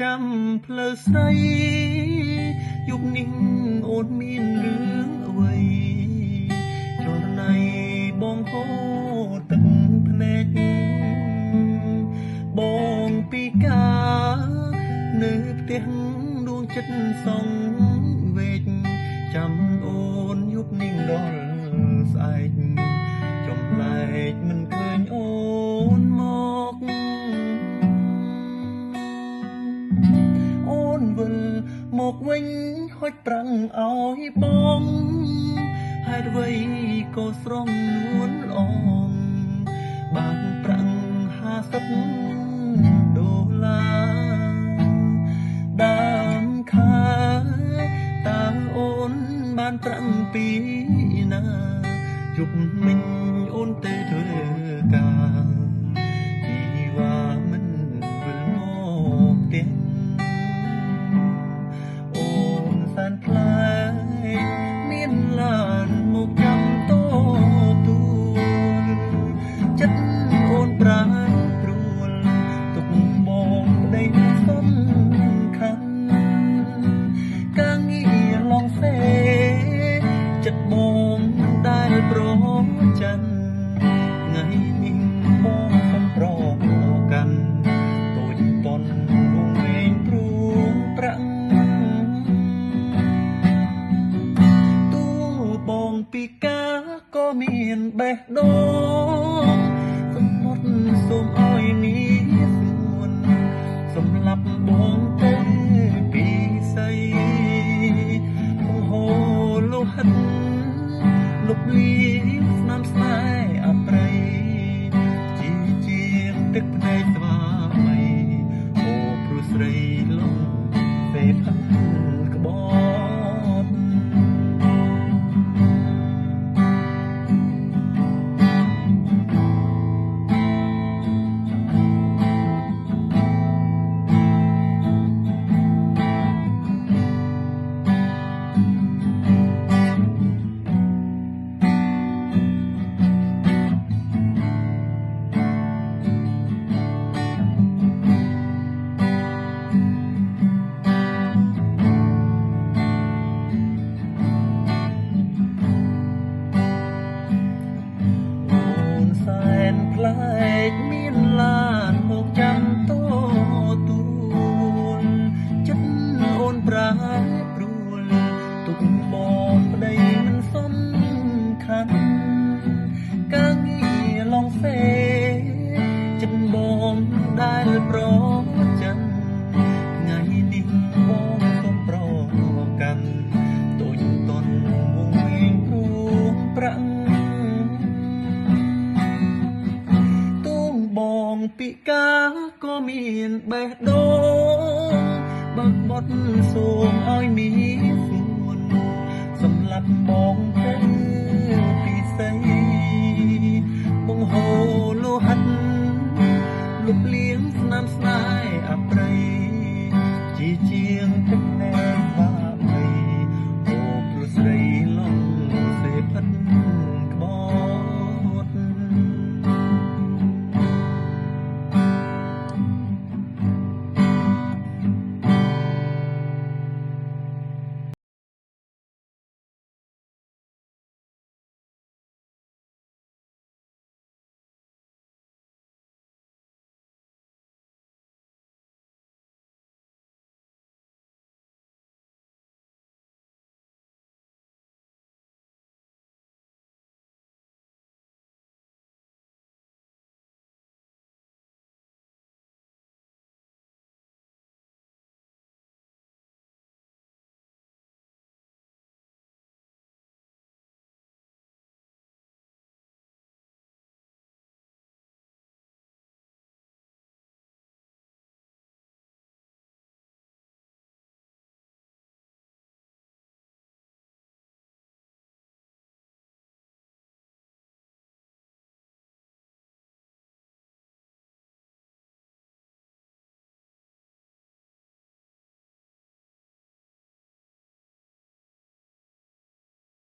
ចាំផ្លូវស្រីយប់នេះអូនមានរឿងអ្វីចរណៃបងហូរទឹកភ្នែកបងពីកានៅផ្ទះដួងចិត្តសងវេកចាំអូនយប់នេះដល់ស្អែកចំលែកមិនឃើញអូនមកអូនវិលមកវិញហុចប្រាំងឲ្យបងហេតុអ្វីក៏ស្រងនួនល្អងបានប្រាំង50ដុល្លារដើមខែតើអូនបានប្រាំងពីណាជប់មិញអូនទៅធ្វើការពីវ៉ាមិនវិលមកផ្ទះអូនសានផ្លែមានឡានមកចាំតទួលចិត្តអូនប្រាព្រួលទុកបងប្តីសំខាន់កាងងារឡងសេចិត្តបងដែលប្រច័នថ្ងៃនេះបងសំប្រកាន់តូចតន់វងវែងព្រួងប្រាំងទូបងពីកាក៏មានបេះដូងសំមុតសូមឲ្យនេះស្ងួនសម្លាប់បងទៅពីស័យបង្ហូរលោហិតលុបលីស្នាមស្នេហ៍អប្រិយជាទឹកភ្នែកស្វាមីអូព្រោះស្រីលងពេលផាត់ក្បត់ផ្លែកមានឡានមកចាំតទួលចិត្តអូនប្រាព្រួលទុកបងប្តីមិនសំខាន់កាងងារឡងសេចិត្តបងដែលប្រច័នថ្ងៃនេះបងសូមប្រកាន់តូចតន់វងវែងព្រួងប្រាំងបងពីកាក៏មានបេះដូងបើបត់សូមឲ្យមាន